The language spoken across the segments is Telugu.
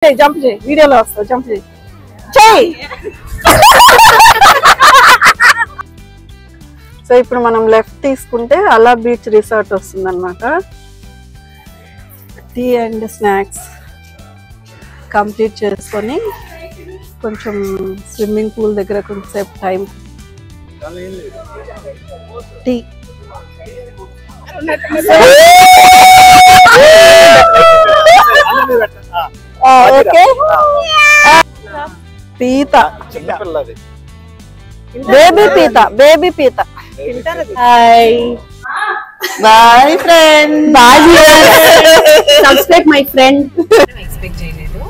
జంప్ చేయి, వీడియోలో వస్తావు, జంప్ చేయి చేయి. సో ఇప్పుడు మనం లెఫ్ట్ తీసుకుంటే అలా బీచ్ రిసార్ట్ వస్తుంది అనమాట. టీ అండ్ స్నాక్స్ కంప్లీట్ చేసుకొని కొంచెం స్విమ్మింగ్ పూల్ దగ్గర కొంచెంసేపు టైం టీ. ఓకే పీత, బేబీ పీత, బేబీ పీత. Hi bye friend, bye subscribe my friend. Expect చేయలేదు.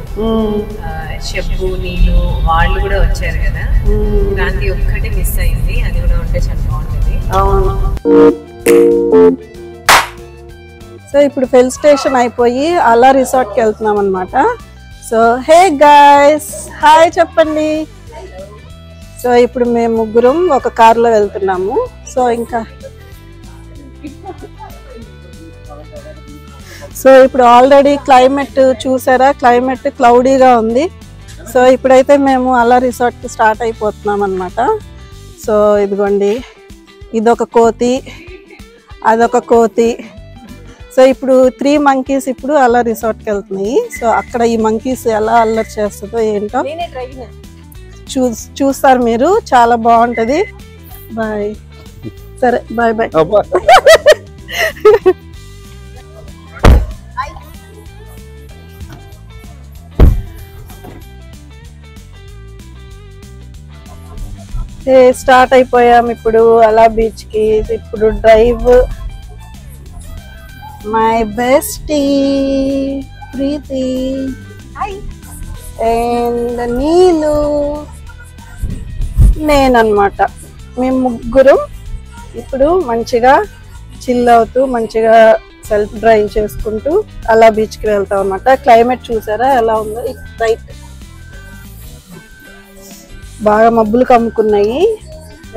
షబ్బు నీళ్ళు వాళ్ళు కూడా వచ్చారు కదా, క్రాంతి ఒక్కటే మిస్ అయింది, అది కూడా ఉంటే చాలా బాగుంటుంది. అవును. సో ఇప్పుడు ఫెల్ స్టేషన్ అయిపోయి అలా రిసార్ట్కి వెళ్తున్నాం అనమాట. సో హే గైస్, హాయ్ చెప్పండి. సో ఇప్పుడు మేము ముగ్గురం ఒక కార్లో వెళ్తున్నాము. సో ఇంకా సో ఇప్పుడు ఆల్రెడీ క్లైమేట్ చూసారా, క్లైమేట్ క్లౌడీగా ఉంది. సో ఇప్పుడైతే మేము అలా రిసార్ట్కి స్టార్ట్ అయిపోతున్నాం అనమాట. సో ఇదిగోండి, ఇదొక కోతి, అదొక కోతి. సో ఇప్పుడు 3 monkeys ఇప్పుడు అలా రిసార్ట్కి వెళ్తున్నాయి. సో అక్కడ ఈ మంకీస్ ఎలా అల్లరి చేస్తుందో ఏంటో చూస్తారు మీరు, చాలా బాగుంటది. బాయ్, సరే బాయ్ బాయ్. స్టార్ట్ అయిపోయాం ఇప్పుడు అలా బీచ్ కి. ఇప్పుడు drive my bestie Preeti and Neelu, నేనన్నమాట. మేము ముగ్గురం ఇప్పుడు మంచిగా చిల్ అవుతూ మంచిగా సెల్ఫ్ డ్రైవ్ చేసుకుంటూ అలా బీచ్కి వెళ్తాం అనమాట. క్లైమేట్ చూసారా ఎలా ఉందో, రైట్ బాగా మబ్బులు కమ్ముకున్నాయి,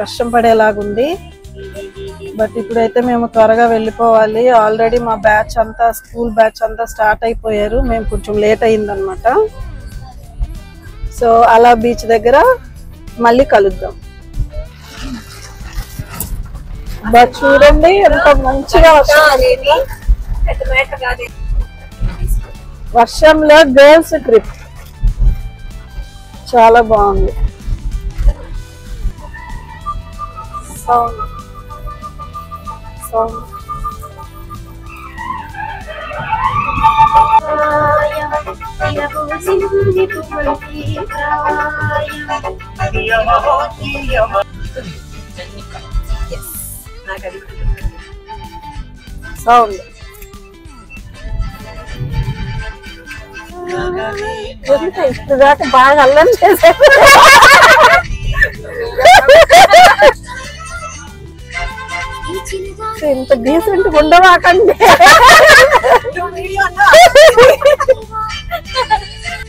వర్షం పడేలాగుంది. బట్ ఇప్పుడైతే మేము త్వరగా వెళ్ళిపోవాలి. ఆల్రెడీ మా బ్యాచ్ అంతా, స్కూల్ బ్యాచ్ అంతా స్టార్ట్ అయిపోయారు, మేము కొంచెం లేట్ అయిందనమాట. సో అలా బీచ్ దగ్గర మళ్ళీ కలుద్దాం. బట్ చూడండి ఎంత మంచిగా వర్షంలో గర్ల్స్ ట్రిప్ చాలా బాగుంది. సౌండ్ సౌండ్ సౌండ్ ఇప్పుడు దాకా బాగా అల్లం చేశారు. ఇంత డీసెంట్ ఉండవాకండి.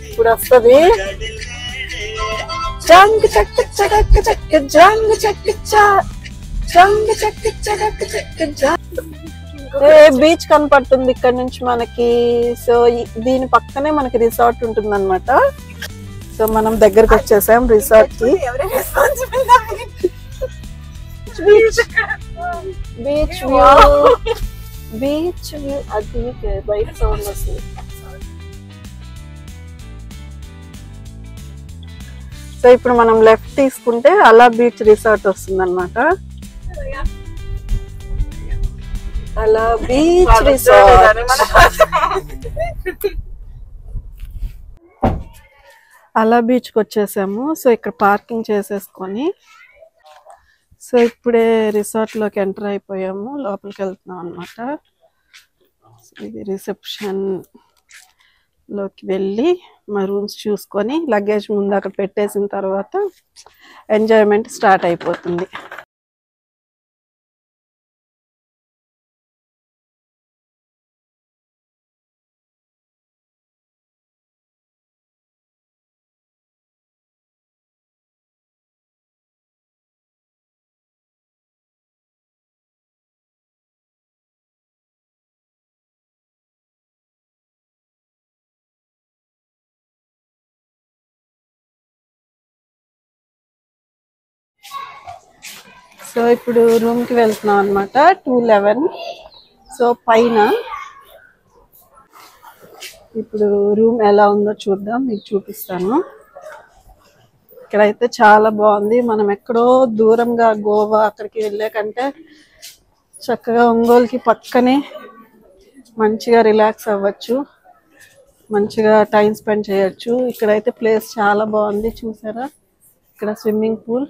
ఇప్పుడు వస్తుంది జంగ్ చక్క చక్క చక్క జంగ్ చక్క జంగ్ చక్క చక్క చక్క. బీచ్ కనపడుతుంది ఇక్కడ నుంచి మనకి. సో దీని పక్కనే మనకి రిసార్ట్ ఉంటుంది అనమాట. సో మనం దగ్గరకు వచ్చేసాం రిసార్ట్ కి. Beach view, beach view. అది బయట సౌండ్ వస్తుంది. సో ఇప్పుడు మనం లెఫ్ట్ తీసుకుంటే అలా బీచ్ రిసార్ట్ వస్తుంది అనమాట. అలా బీచ్ రిసార్ట్. అలా బీచ్కి వచ్చేసాము. సో ఇక్కడ పార్కింగ్ చేసేసుకొని సో ఇప్పుడే రిసార్ట్లోకి ఎంటర్ అయిపోయాము, లోపలికి వెళ్తున్నాం అనమాట. ఇది రిసెప్షన్ లోకి వెళ్ళి మా రూమ్స్ చూసుకొని లగేజ్ ముందు అక్కడ పెట్టేసిన తర్వాత ఎంజాయ్మెంట్ స్టార్ట్ అయిపోతుంది. సో ఇప్పుడు రూమ్కి వెళ్తున్నాం అనమాట 211. సో పైన ఇప్పుడు రూమ్ ఎలా ఉందో చూద్దాం, మీకు చూపిస్తాను. ఇక్కడైతే చాలా బాగుంది. మనం ఎక్కడో దూరంగా గోవా అక్కడికి వెళ్ళే కంటే చక్కగా ఒంగోలుకి పక్కనే మంచిగా రిలాక్స్ అవ్వచ్చు, మంచిగా టైం స్పెండ్ చేయొచ్చు. ఇక్కడైతే ప్లేస్ చాలా బాగుంది, చూసారా? ఇక్కడ స్విమ్మింగ్ పూల్.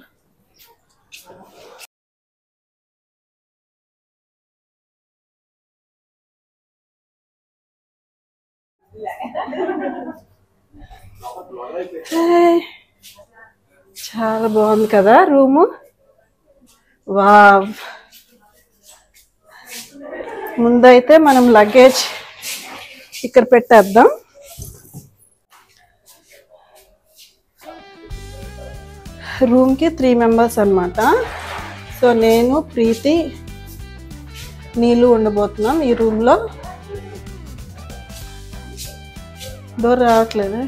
చాలా బాగుంది కదా రూము. వావ్. ముందైతే మనం లగేజ్ ఇక్కడ పెట్టేద్దాం. రూమ్కి 3 మెంబర్స్ అన్నమాట. సో నేను, ప్రీతి, నీళ్ళు ఉండబోతున్నాం ఈ రూమ్లో. డోర్ రావట్లేదు.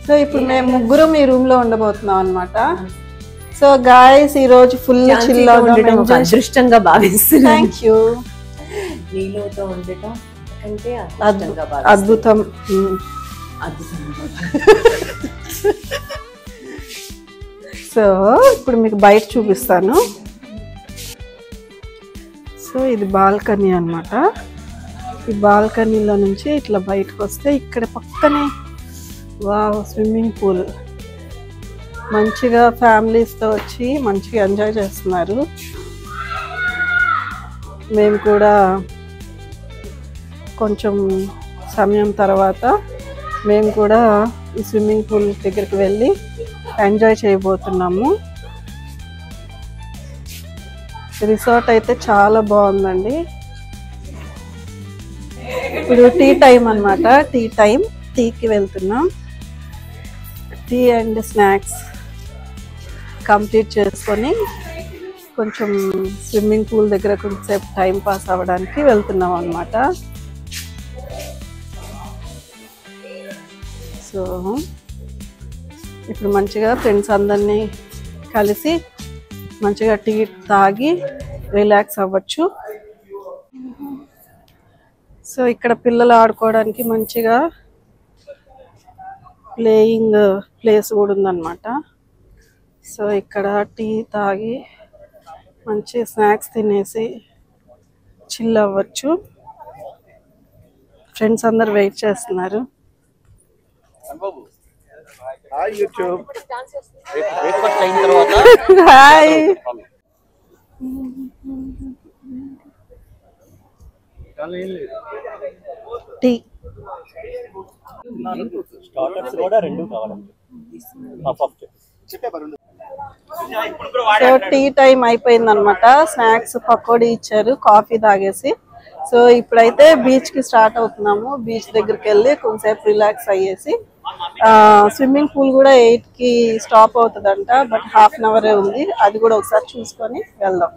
సో ఇప్పుడు మేము ముగ్గురం ఈ రూమ్ లో ఉండబోతున్నాం అన్నమాట. సో గాయ్స్ ఈ రోజు ఫుల్ చిల్ ఉండటం ఒక అదృష్టంగా భావిస్తున్నాను. Thank you. నీలోతో ఉండటం అంటే అద్భుతం. సో ఇప్పుడు మీకు బయట చూపిస్తాను. సో ఇది బాల్కనీ అన్నమాట. ఈ బాల్కనీలో నుంచి ఇట్లా బయటకు వస్తే ఇక్కడ పక్కనే వావ్ స్విమ్మింగ్ పూల్. మంచిగా ఫ్యామిలీస్తో వచ్చి మంచిగా ఎంజాయ్ చేస్తున్నారు. మేము కూడా కొంచెం సమయం తర్వాత మేము కూడా ఈ స్విమ్మింగ్ పూల్ దగ్గరికి వెళ్ళి ఎంజాయ్ చేయబోతున్నాము. రిసార్ట్ అయితే చాలా బాగుందండి. ఇప్పుడు టీ టైం అన్నమాట. టీకి వెళ్తున్నాం. టీ అండ్ స్నాక్స్ కంప్లీట్ చేసుకొని కొంచెం స్విమ్మింగ్ పూల్ దగ్గర కొంచెంసేపు టైం పాస్ అవ్వడానికి వెళ్తున్నాం అన్నమాట. సో ఇప్పుడు మంచిగా ఫ్రెండ్స్ అందరినీ కలిసి మంచిగా టీ తాగి రిలాక్స్ అవ్వచ్చు. సో ఇక్కడ పిల్లలు ఆడుకోవడానికి మంచిగా ప్లేయింగ్ ప్లేస్ కూడా ఉందన్నమాట. సో ఇక్కడ టీ తాగి మంచి స్నాక్స్ తినేసి చిల్ అవ్వచ్చు. ఫ్రెండ్స్ అందరు వెయిట్ చేస్తున్నారు. హాయ్. టీ స్టార్టర్స్ కూడా రెండు కావాలండి. సో టీ టైం అయిపోయింది అనమాట. స్నాక్స్ పకోడీ ఇచ్చారు, కాఫీ తాగేసి. సో ఇప్పుడైతే బీచ్ కి స్టార్ట్ అవుతున్నాము. బీచ్ దగ్గరికి వెళ్ళి కొంచెంసేపు రిలాక్స్ అయ్యేసి స్విమ్మింగ్ పూల్ కూడా 8కి స్టాప్ అవుతుందంట. బట్ హాఫ్ అన్ అవరే ఉంది, అది కూడా ఒకసారి చూసుకొని వెళ్దాం.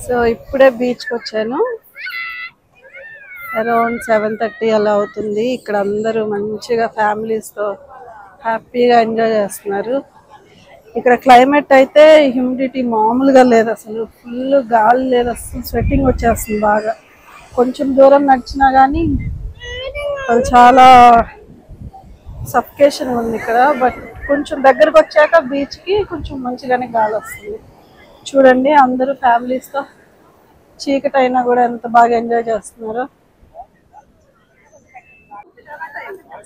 సో ఇప్పుడే బీచ్కి వచ్చాను. అరౌండ్ 7:30 అలా అవుతుంది. ఇక్కడ అందరూ మంచిగా ఫ్యామిలీస్తో హ్యాపీగా ఎంజాయ్ చేస్తున్నారు. ఇక్కడ క్లైమేట్ అయితే హ్యూమిడిటీ మామూలుగా లేదు, అసలు ఫుల్ గాలి లేదు, అసలు స్వెట్టింగ్ వచ్చేస్తుంది బాగా. కొంచెం దూరం నడిచినా కానీ అది చాలా సఫికేషన్ ఉంది ఇక్కడ. బట్ కొంచెం దగ్గరకు వచ్చాక బీచ్కి కొంచెం మంచిగానే గాలి వస్తుంది. చూడండి అందరూ ఫ్యామిలీస్తో చీకటి అయినా కూడా ఎంత బాగా ఎంజాయ్ చేస్తున్నారు.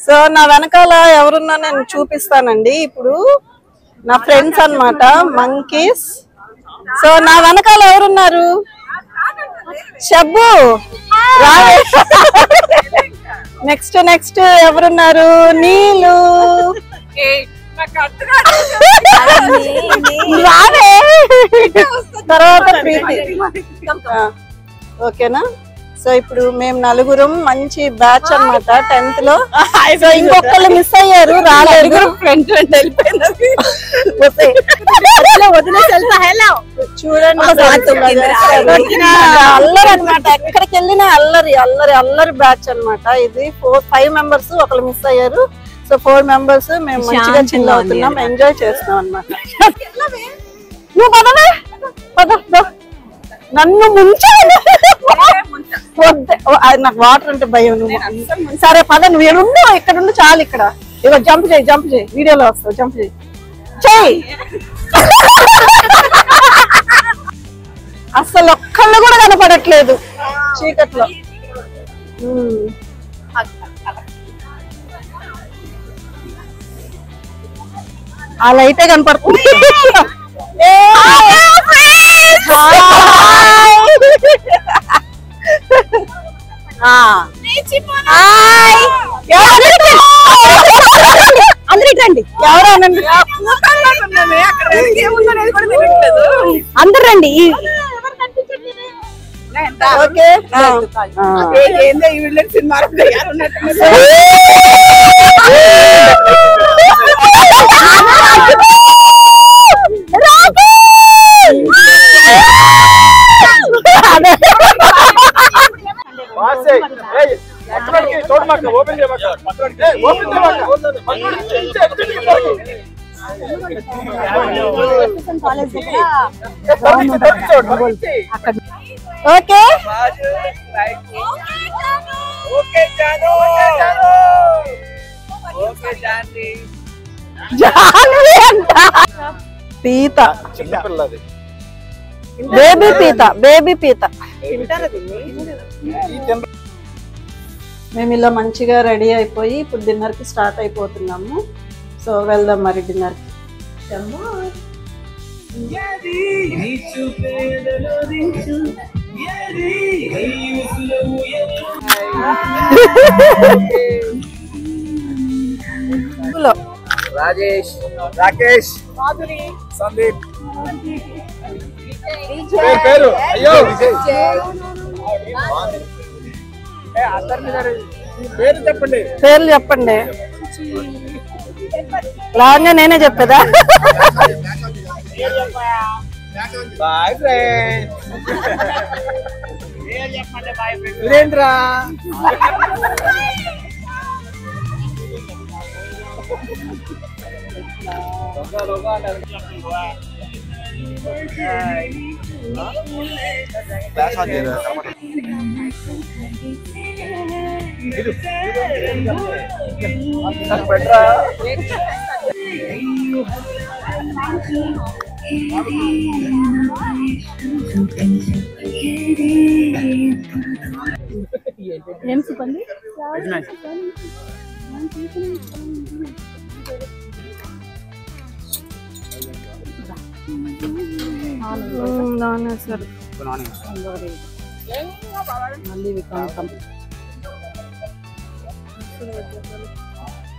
సో నా వెనకాల ఎవరున్నా నేను చూపిస్తానండి. ఇప్పుడు నా ఫ్రెండ్స్ అన్నమాట, మంకీస్. సో నా వెనకాల ఎవరున్నారు? షబ్బు రావే. నెక్స్ట్ ఎవరున్నారు? నీలు రావే. తర్వాత ప్రీతి. ఓకేనా? సో ఇప్పుడు మేము నలుగురం మంచి బ్యాచ్ అన్నమాట 10th లో. సో ఇంకొకళ్ళు మిస్ అయ్యారు, రాలేదు. చూడండి అల్లరి అనమాట, ఎక్కడికి వెళ్ళినా అల్లరి అల్లరి అల్లరి బ్యాచ్ అనమాట. ఇది 5 మెంబర్స్ ఒకళ్ళు మిస్ అయ్యారు. సో 4 మెంబర్స్ మేము మంచిగా చిల్ అవుతున్నాం, ఎంజాయ్ చేస్తున్నాం అనమాట. నువ్వు పదవే నన్ను ముంచే నాకు వాటర్ అంటే భయం. సరే పద, నువ్వు ఏడుండు, ఇక్కడ ఉండు చాలు. ఇక్కడ ఇగో జంప్ చేయి వీడియోలో వస్తావు, జంప్ చేయి. అసలు ఒక్కళ్ళు కూడా కనపడట్లేదు చీకట్లో. ఆ లైటే కనపడుతుంది. అందరూ రండి, ఎవరు అనండి, అందరు రండి. ఓకే ఓకే పీత, బేబీ పీత. మేము ఇలా మంచిగా రెడీ అయిపోయి ఇప్పుడు డిన్నర్ కి స్టార్ట్ అయిపోతున్నాము. సో వెళ్దాం మరి డిన్నర్ కి. రాజేష్, రాకేష్, మాధురి, సందీప్. పేరు అయ్యో పేరు చెప్పండి, పేర్లు చెప్పండి. లాగా నేనే చెప్పేదా? Boy friend. సురేంద్ర, ఏం చెప్పండి.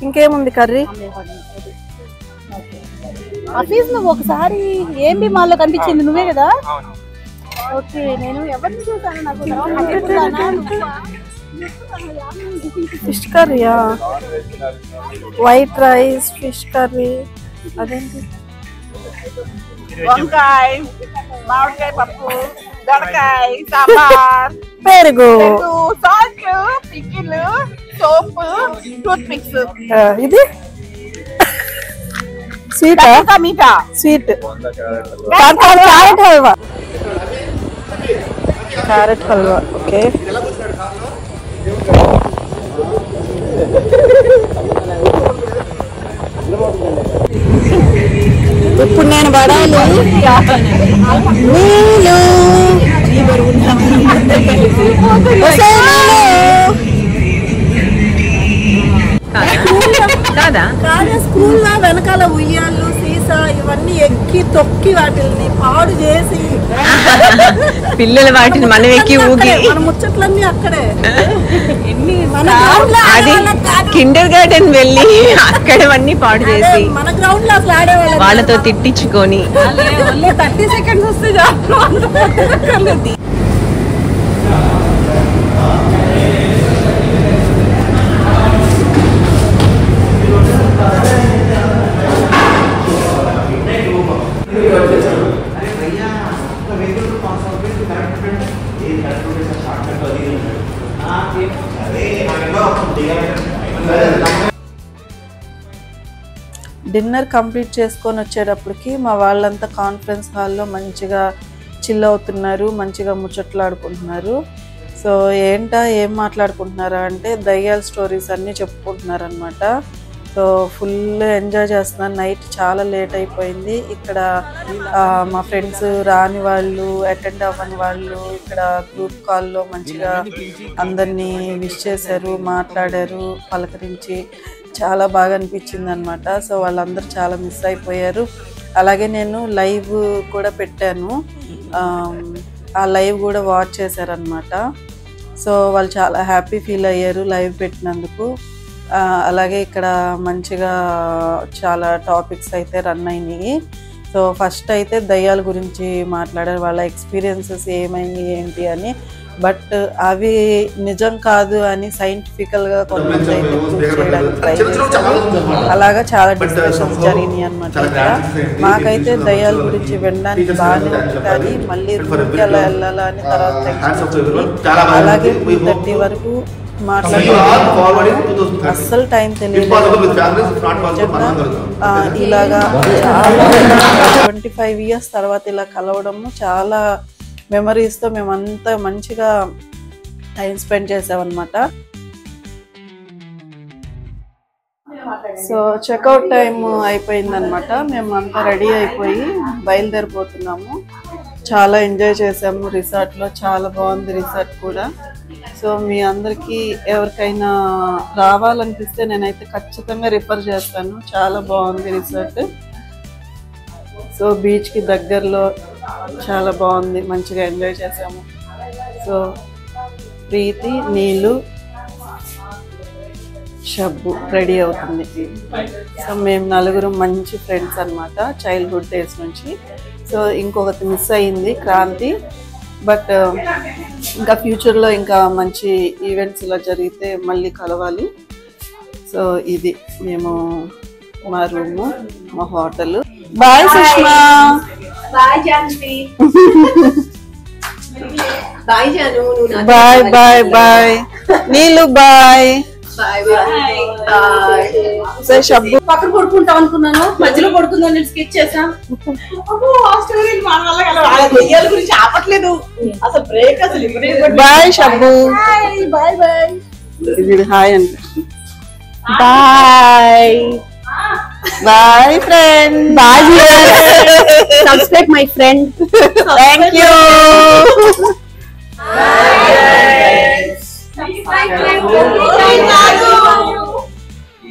ఇంకేముంది కర్రీ? ఆఫీస్ నువ్వు ఒకసారి ఏంటి మాల్లో కనిపించింది నువ్వే కదా? ఓకే, నేను ఎవరిని చూసాను నాకు ఫిష్ కర్రీయా, వైట్ రైస్, ఫిష్ కర్రీ, అదేంటి వంకాయ, మామిడికాయ పప్పు, దొండకాయ, సాంబార్, పెరుగు, salt, pickle, soap, toothpicks. ఇది స్వీట్ మీఠా sweet carrot halwa. Carrot halwa okay. ఇప్పుడు నేను వడాలు స్కూల్లో వెనకాల ఉయ్యాలు, సీసా ఇవన్నీ ఎక్కి తొక్కి వాటిని పాడు చేసి పిల్లలు వాటిని మనం ఎక్కి ఊగి మన ముచ్చట్లన్నీ అక్కడే. అది కిండర్ గార్డెన్ వెళ్ళి అక్కడవన్నీ పాడు చేసి మన గ్రౌండ్ లో అసలు ఆడేవాళ్ళం, వాళ్ళతో తిట్టించుకొని 30 సెకండ్స్ వస్తే చాలు. డిన్నర్ కంప్లీట్ చేసుకొని వచ్చేటప్పటికి మా వాళ్ళంతా కాన్ఫరెన్స్ హాల్లో మంచిగా చిల్ అవుతున్నారు, మంచిగా ముచ్చట్లాడుకుంటున్నారు. సో ఏం మాట్లాడుకుంటున్నారా అంటే దయ్యాల స్టోరీస్ అన్నీ చెప్పుకుంటున్నారు అనమాట. సో ఫుల్ ఎంజాయ్ చేస్తున్నాను. నైట్ చాలా లేట్ అయిపోయింది. ఇక్కడ మా ఫ్రెండ్స్ రాని వాళ్ళు, అటెండ్ అవ్వని వాళ్ళు ఇక్కడ గ్రూప్ కాల్లో మంచిగా అందరినీ విష్ చేశారు, మాట్లాడారు, పలకరించి చాలా బాగా అనిపించింది అనమాట. సో వాళ్ళందరూ చాలా మిస్ అయిపోయారు. అలాగే నేను లైవ్ కూడా పెట్టాను, ఆ లైవ్ కూడా వాచ్ చేశారనమాట. సో వాళ్ళు చాలా హ్యాపీ ఫీల్ అయ్యారు లైవ్ పెట్టినందుకు. అలాగే ఇక్కడ మంచిగా చాలా టాపిక్స్ అయితే రన్ అయినాయి. సో ఫస్ట్ అయితే దయ్యాల గురించి మాట్లాడారు, వాళ్ళ ఎక్స్పీరియన్సెస్ ఏమైంది ఏంటి అని. బట్ అవి నిజం కాదు అని సైంటిఫికల్గా కొంతమంది అయితే ప్రూవ్ చేయడానికి ట్రై చేశారు. అలాగా చాలా డిస్కషన్స్ జరిగినాయి అనమాట. మాకైతే దయ్యాల గురించి వినడానికి బాగానే ఉంది, కానీ మళ్ళీ రూమ్కి ఎలా వెళ్ళాలా అని తర్వాత టెన్షన్ వచ్చింది. అలాగే 2:30 వరకు అస్సలు టైం తెలియదు. ఇలాగా 25 years తర్వాత ఇలా కలవడము చాలా మెమరీస్తో మేమంతా మంచిగా టైం స్పెండ్ చేసామన్నమాట. సో చెక్అవుట్ టైం అయిపోయిందనమాట. మేము అంతా రెడీ అయిపోయి బయలుదేరిపోతున్నాము. చాలా ఎంజాయ్ చేసాము రిసార్ట్లో, చాలా బాగుంది రిసార్ట్ కూడా. సో మీ అందరికీ ఎవరికైనా రావాలనిపిస్తే నేనైతే ఖచ్చితంగా రిఫర్ చేస్తాను, చాలా బాగుంది రిసార్ట్. సో బీచ్కి దగ్గరలో చాలా బాగుంది, మంచిగా ఎంజాయ్ చేసాము. సో ప్రీతి, నీళ్ళు, షబ్బు రెడీ అవుతుంది. సో మేము 4 మంచి ఫ్రెండ్స్ అనమాట, చైల్డ్హుడ్ డేస్ నుంచి. సో ఇంకొకటి మిస్ అయింది, క్రాంతి. బట్ ఇంకా ఫ్యూచర్లో ఇంకా మంచి ఈవెంట్స్ ఇలా జరిగితే మళ్ళీ కలవాలి. సో ఇది మేము మా రూము, మా hotel. Bye Sushma. Bye Janvi. Bye Jaanu. Bye bye bye నీళ్ళు. Bye bye bye. షబ్బు పక్కన పడుకుంటాం అనుకున్నాను, మధ్యలో పడుకుందాం స్కెచ్ చేసా. గురించి ఆపట్లేదు అసలు, బ్రేక్ అసలు. బాయ్ షబ్బు. Bye bye. ఇది హాయ్ అంట. Bye bye friend. Bye. Subscribe my friend. Thank you.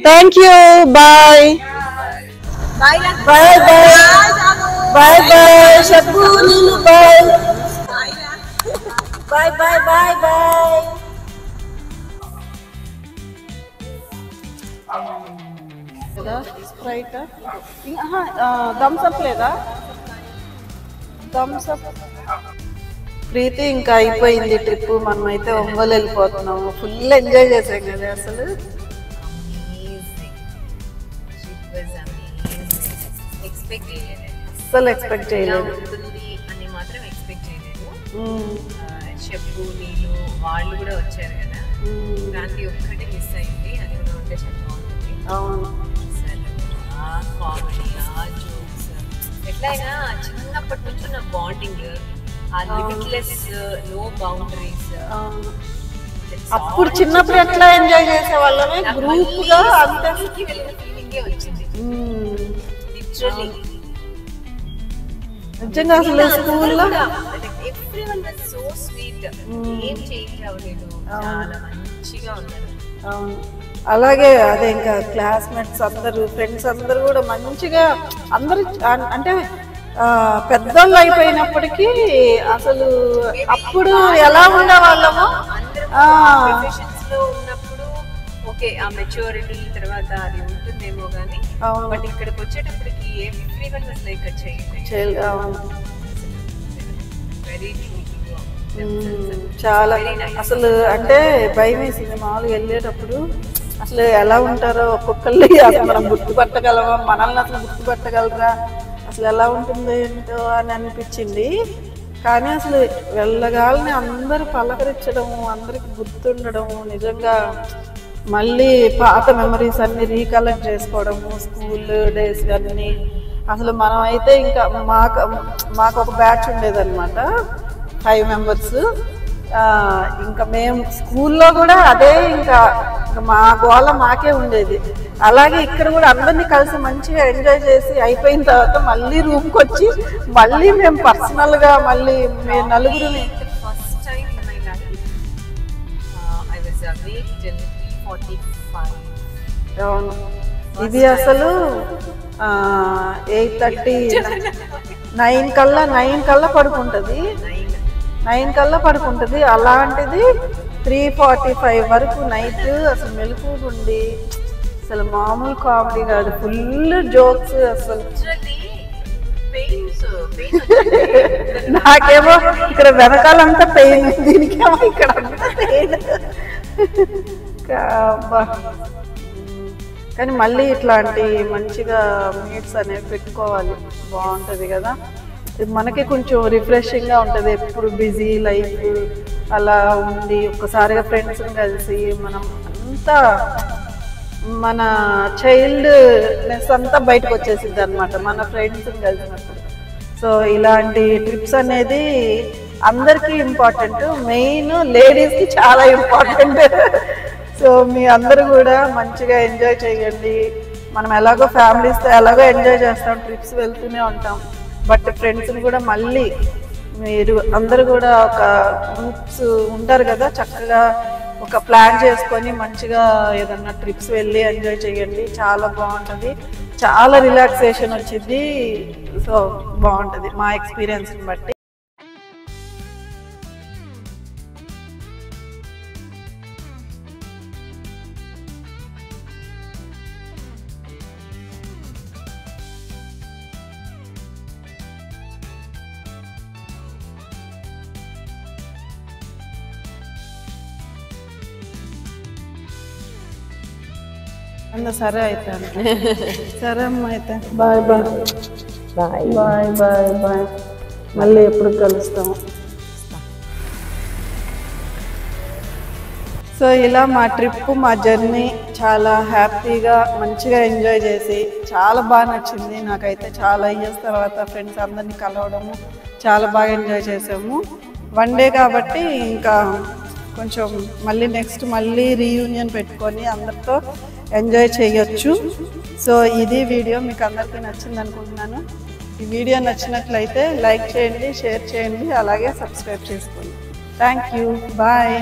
Thank you. Bye bye bye bye bye Shabbu, నీళ్ళు. Bye bye bye bye bye. Sprite Thums Up లేదా? Thums Up. ప్రీతి ఇంకా అయిపోయింది ట్రిప్, మనమైతే ఒంగోలు వెళ్ళిపోతున్నాము. ఫుల్ ఎంజాయ్ చేసాం కదా అసలు. అస్సలు ఎక్స్పెక్ట్ చేయలేదు అని మాత్రం ఎక్స్పెక్ట్ చేయలేదు. షబ్బు, నీళ్ళు వాళ్ళు కూడా వచ్చారు కదా, క్రాంతి ఒక్కటే మిస్ అయింది, అది కూడా ఉంటే చాలా బాగుంటుంది. అవును, ఆ కామెడీ, ఆ జోక్స్, ఎట్లయినా చిన్నప్పటి నుంచి ఉన్న బాండింగ్, ఆ లిమిట్లెస్, నో బౌండరీస్. అప్పుడు చిన్నప్పుడు ఎట్లా ఎంజాయ్ చేసే వాళ్ళమే గ్రూప్ గా, అంత ఫీలింగే వచ్చింది లిటరల్లీ. నిజంగా అసలు స్కూల్లో ఎవ్రీవన్ వాస్ సో స్వీట్, ఏం చేంజ్ అవ్వలేదు, చాలా మంచిగా ఉన్నారు. అవును, అలాగే అదే ఇంకా క్లాస్మేట్స్ అందరూ, ఫ్రెండ్స్ అందరూ కూడా మంచిగా అందరూ అంటే పెద్దోళ్ళు అయిపోయినప్పటికీ అసలు అప్పుడు ఎలా ఉండేవాళ్ళమో ఉన్నప్పుడు ఓకే, ఆ మెచ్యూరిటీ తర్వాత అది ఉంటుందేమో కానీ, బట్ ఇక్కడికి వచ్చేటప్పటికి everyone was like a child. Very చాలా అసలు అంటే భయం వేసింది మామూలుగా వెళ్ళేటప్పుడు. అసలు ఎలా ఉంటారో ఒక్కొక్కళ్ళు అసలు మనం గుర్తుపట్టగలమా, మనల్ని అసలు గుర్తుపట్టగలరా, అసలు ఎలా ఉంటుందో ఏంటో అని అనిపించింది. కానీ అసలు వెళ్ళగాలని అందరూ పలకరించడము, అందరికి గుర్తుండడము నిజంగా మళ్ళీ పాత మెమరీస్ అన్ని రీకలెక్ట్ చేసుకోవడము, స్కూల్ డేస్ అన్నీ. అసలు మనం అయితే ఇంకా మాకు ఒక బ్యాచ్ ఉండేదన్నమాట, 5 మెంబర్స్. ఇంకా మేము స్కూల్లో కూడా అదే ఇంకా మా గోళ మాకే ఉండేది. అలాగే ఇక్కడ కూడా అందరినీ కలిసి మంచిగా ఎంజాయ్ చేసి అయిపోయిన తర్వాత మళ్ళీ రూమ్కి వచ్చి మళ్ళీ మేము పర్సనల్గా మళ్ళీ మేము నలుగురిని first time in my life I was awake till 3:45. అవును, ఇది అసలు 8:30 9 కల్లా పడుకుంటుంది. 9 కల్లా పడుకుంటుంది. అలాంటిది 3:45 వరకు నైట్ అసలు మెలకు ఉండి అసలు మామూలు కామెడీ కాదు, ఫుల్ జోక్స్. అసలు నాకేమో ఇక్కడ వెనకాలంతా పెయిన్, దీనికేమో ఇక్కడ అంతా పెయిన్. కానీ మళ్ళీ ఇట్లాంటి మంచిగా మీట్స్ అనేవి పెట్టుకోవాలి, బాగుంటుంది కదా. మనకి కొంచెం రిఫ్రెషింగ్గా ఉంటుంది. ఎప్పుడు బిజీ లైఫ్ అలా ఉండి ఒక్కసారిగా ఫ్రెండ్స్ని కలిసి మనం అంతా మన చైల్డ్నెస్ అంతా బయటకు వచ్చేసిద్ది అనమాట మన ఫ్రెండ్స్ని కలిసినప్పుడు. సో ఇలాంటి ట్రిప్స్ అనేది అందరికీ ఇంపార్టెంట్, మెయిన్ లేడీస్కి చాలా ఇంపార్టెంట్. సో మీ అందరూ కూడా మంచిగా ఎంజాయ్ చేయండి. మనం ఎలాగో ఫ్యామిలీస్తో ఎలాగో ఎంజాయ్ చేస్తాం, ట్రిప్స్ వెళ్తూనే ఉంటాం. బట్ ఫ్రెండ్స్ని కూడా మళ్ళీ మీరు అందరూ కూడా ఒక గ్రూప్స్ ఉంటారు కదా, చక్కగా ఒక ప్లాన్ చేసుకొని మంచిగా ఏదన్నా ట్రిప్స్ వెళ్ళి ఎంజాయ్ చేయండి. చాలా బాగుంటుంది, చాలా రిలాక్సేషన్ వచ్చింది. సో బాగుంటుంది మా ఎక్స్పీరియన్స్ని బట్టి. సరే అయితే సరే అమ్మ, అయితే bye bye bye bye bye bye. మళ్ళీ ఎప్పుడు కలుస్తాము. సో ఇలా మా ట్రిప్, మా జర్నీ చాలా హ్యాపీగా మంచిగా ఎంజాయ్ చేసి చాలా బాగా నచ్చింది నాకైతే. చాలా ఇయర్స్ తర్వాత ఫ్రెండ్స్ అందరినీ కలవడము చాలా బాగా ఎంజాయ్ చేసాము. 1 డే కాబట్టి ఇంకా కొంచెం మళ్ళీ నెక్స్ట్ మళ్ళీ రీయూనియన్ పెట్టుకొని అందరితో ఎంజాయ్ చేయొచ్చు. సో ఇది వీడియో మీకు అందరికీ నచ్చింది అనుకుంటున్నాను. ఈ వీడియో నచ్చినట్లయితే లైక్ చేయండి, షేర్ చేయండి, అలాగే సబ్స్క్రైబ్ చేసుకోండి. Thank you, bye.